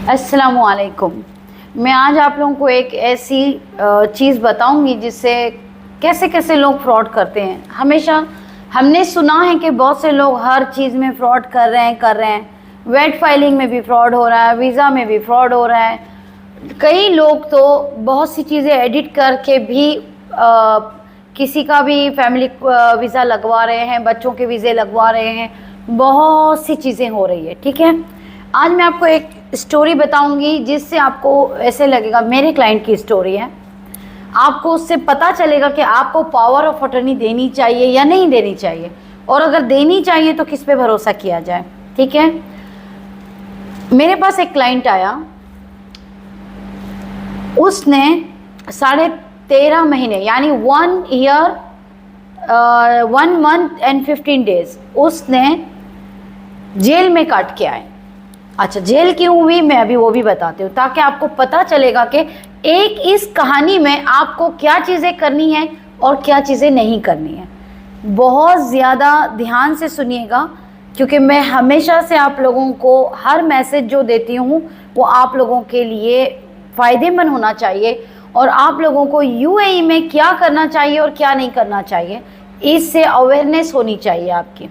अस्सलामुअलैकुम। मैं आज आप लोगों को एक ऐसी चीज़ बताऊंगी जिससे कैसे कैसे लोग फ्रॉड करते हैं। हमेशा हमने सुना है कि बहुत से लोग हर चीज़ में फ्रॉड कर रहे हैं। वेट फाइलिंग में भी फ्रॉड हो रहा है, वीज़ा में भी फ्रॉड हो रहा है। कई लोग तो बहुत सी चीज़ें एडिट करके भी किसी का भी फैमिली वीज़ा लगवा रहे हैं, बच्चों के वीज़े लगवा रहे हैं। बहुत सी चीज़ें हो रही है। ठीक है, आज मैं आपको एक स्टोरी बताऊंगी जिससे आपको ऐसे लगेगा, मेरे क्लाइंट की स्टोरी है, आपको उससे पता चलेगा कि आपको पावर ऑफ अटर्नी देनी चाहिए या नहीं देनी चाहिए, और अगर देनी चाहिए तो किस पे भरोसा किया जाए। ठीक है, मेरे पास एक क्लाइंट आया, उसने 13.5 महीने यानी 1 ईयर 1 मंथ एंड 15 डेज उसने जेल में काट के आए। अच्छा, जेल क्यों हुई मैं अभी वो भी बताती हूँ, ताकि आपको पता चलेगा कि एक इस कहानी में आपको क्या चीज़ें करनी है और क्या चीज़ें नहीं करनी है। बहुत ज़्यादा ध्यान से सुनिएगा, क्योंकि मैं हमेशा से आप लोगों को हर मैसेज जो देती हूँ वो आप लोगों के लिए फ़ायदेमंद होना चाहिए, और आप लोगों को यूएई में क्या करना चाहिए और क्या नहीं करना चाहिए, इससे अवेयरनेस होनी चाहिए आपकी।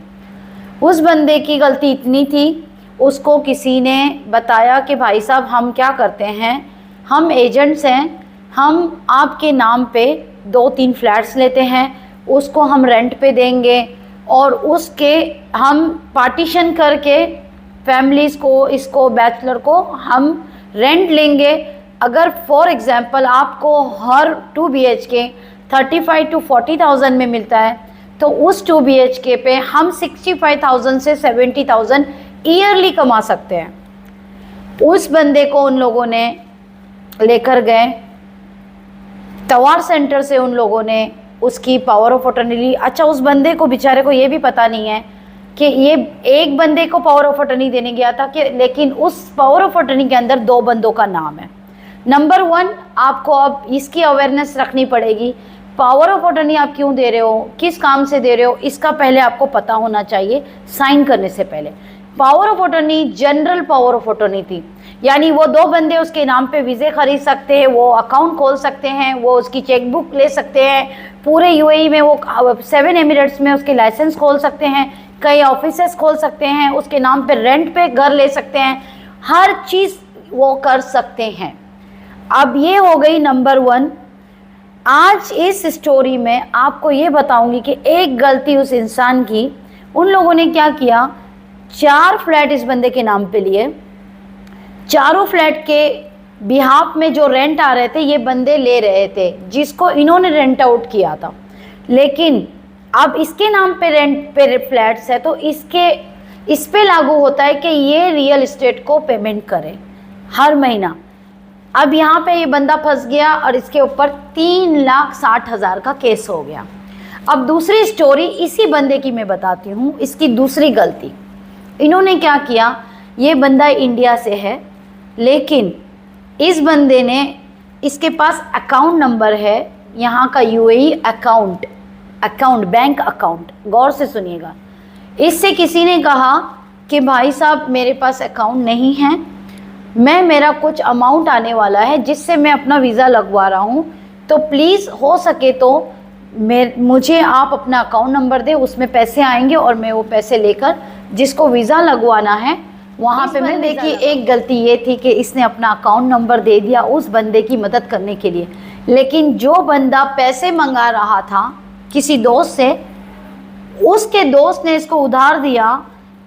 उस बंदे की गलती इतनी थी, उसको किसी ने बताया कि भाई साहब हम क्या करते हैं, हम एजेंट्स हैं, हम आपके नाम पे 2-3 फ्लैट्स लेते हैं, उसको हम रेंट पे देंगे और उसके हम पार्टीशन करके फैमिलीज़ को, इसको बैचलर को हम रेंट लेंगे। अगर फॉर एग्ज़ाम्पल आपको हर 2 BHK 35 to 40,000 में मिलता है, तो उस 2 BHK पे हम 65,000 से 70,000 ईयरली कमा सकते हैं। उस बंदे को उन लोगों ने लेकर गए तवार सेंटर से, उन लोगों ने उसकी पावर ऑफ अटर्नी ली। अच्छा, उस बंदे को बेचारे को ये भी पता नहीं है कि ये एक बंदे को पावर ऑफ अटर्नी देने गया था कि, लेकिन उस पावर ऑफ अटर्नी के अंदर 2 बंदों का नाम है। नंबर 1, आपको अब इसकी अवेयरनेस रखनी पड़ेगी। पावर ऑफ अटर्नी आप क्यों दे रहे हो, किस काम से दे रहे हो, इसका पहले आपको पता होना चाहिए साइन करने से पहले। Power of attorney general power of attorney थी, यानी वो 2 बंदे उसके नाम पे वीज़े खरीद सकते हैं, वो अकाउंट खोल सकते हैं, वो उसकी चेकबुक ले सकते हैं, पूरे यूएई में वो 7 एमिरेट्स में उसके लाइसेंस खोल सकते हैं, कई ऑफिसेस खोल सकते हैं, उसके नाम पे रेंट पे घर ले सकते हैं, हर चीज़ वो कर सकते हैं। अब ये हो गई नंबर 1। आज इस स्टोरी में आपको ये बताऊंगी कि एक गलती उस इंसान की, उन लोगों ने क्या किया, 4 फ्लैट इस बंदे के नाम पे लिए। चारों फ्लैट के बिहाफ में जो रेंट आ रहे थे ये बंदे ले रहे थे, जिसको इन्होंने रेंट आउट किया था। लेकिन अब इसके नाम पे रेंट पे फ्लैट्स है, तो इस पे लागू होता है कि ये रियल एस्टेट को पेमेंट करे हर महीना। अब यहाँ पे ये बंदा फंस गया और इसके ऊपर 3,60,000 का केस हो गया। अब दूसरी स्टोरी इसी बंदे की मैं बताती हूँ, इसकी दूसरी गलती। इन्होंने क्या किया, ये बंदा इंडिया से है, लेकिन इस बंदे ने, इसके पास अकाउंट नंबर है यहाँ का, यूएई अकाउंट बैंक अकाउंट। गौर से सुनिएगा, इससे किसी ने कहा कि भाई साहब मेरे पास अकाउंट नहीं है, मेरा कुछ अमाउंट आने वाला है जिससे मैं अपना वीज़ा लगवा रहा हूँ, तो प्लीज़ हो सके तो मुझे आप अपना अकाउंट नंबर दें, उसमें पैसे आएंगे और मैं वो पैसे लेकर जिसको वीज़ा लगवाना है वहाँ पे मैं। देखिए, एक गलती ये थी कि इसने अपना अकाउंट नंबर दे दिया उस बंदे की मदद करने के लिए, लेकिन जो बंदा पैसे मंगा रहा था किसी दोस्त से, उसके दोस्त ने इसको उधार दिया,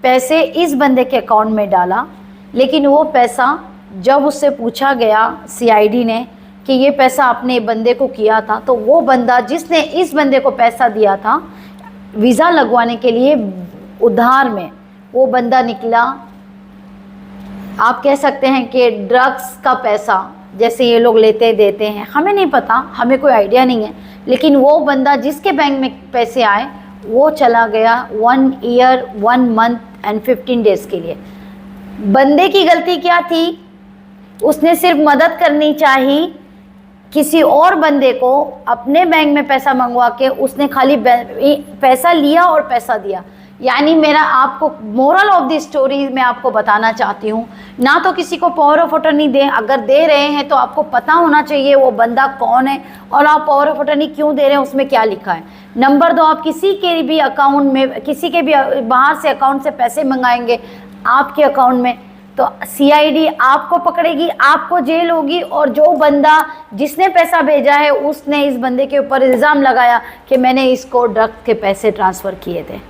पैसे इस बंदे के अकाउंट में डाला, लेकिन वो पैसा जब उससे पूछा गया सीआईडी ने कि ये पैसा आपने बंदे को किया था, तो वो बंदा जिसने इस बंदे को पैसा दिया था वीज़ा लगवाने के लिए उधार में, वो बंदा निकला, आप कह सकते हैं कि ड्रग्स का पैसा जैसे ये लोग लेते देते हैं, हमें नहीं पता, हमें कोई आइडिया नहीं है, लेकिन वो बंदा जिसके बैंक में पैसे आए वो चला गया 1 ईयर 1 मंथ एंड 15 डेज़ के लिए। बंदे की गलती क्या थी, उसने सिर्फ मदद करनी चाहिए, किसी और बंदे को अपने बैंक में पैसा मंगवा के उसने खाली पैसा लिया और पैसा दिया। यानी मेरा आपको मोरल ऑफ द स्टोरी मैं आपको बताना चाहती हूँ, ना तो किसी को पावर ऑफ अटर्नी दें, अगर दे रहे हैं तो आपको पता होना चाहिए वो बंदा कौन है और आप पावर ऑफ अटर्नी क्यों दे रहे हैं, उसमें क्या लिखा है। नंबर 2, आप किसी के भी अकाउंट में, किसी के भी बाहर से अकाउंट से पैसे मंगाएंगे आपके अकाउंट में, तो सीआईडी आपको पकड़ेगी, आपको जेल होगी, और जो बंदा जिसने पैसा भेजा है उसने इस बंदे के ऊपर इल्ज़ाम लगाया कि मैंने इसको ड्रग के पैसे ट्रांसफ़र किए थे।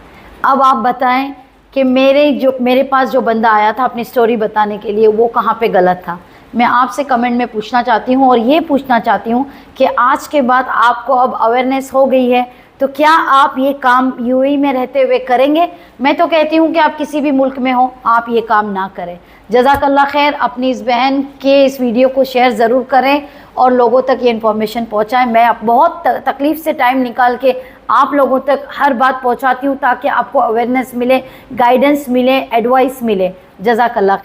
अब आप बताएं कि मेरे पास जो बंदा आया था अपनी स्टोरी बताने के लिए, वो कहाँ पे गलत था। मैं आपसे कमेंट में पूछना चाहती हूँ और ये पूछना चाहती हूँ कि आज के बाद आपको अब अवेयरनेस हो गई है, तो क्या आप ये काम यूएई में रहते हुए करेंगे? मैं तो कहती हूँ कि आप किसी भी मुल्क में हो, आप ये काम ना करें। जज़ाकल्लाह खैर। अपनी इस बहन के इस वीडियो को शेयर ज़रूर करें और लोगों तक ये इन्फॉर्मेशन पहुँचाएँ। मैं बहुत तकलीफ़ से टाइम निकाल के आप लोगों तक हर बात पहुँचाती हूँ ताकि आपको अवेयरनेस मिले, गाइडेंस मिले, एडवाइस मिले। जज़ाकल्लाह खैर।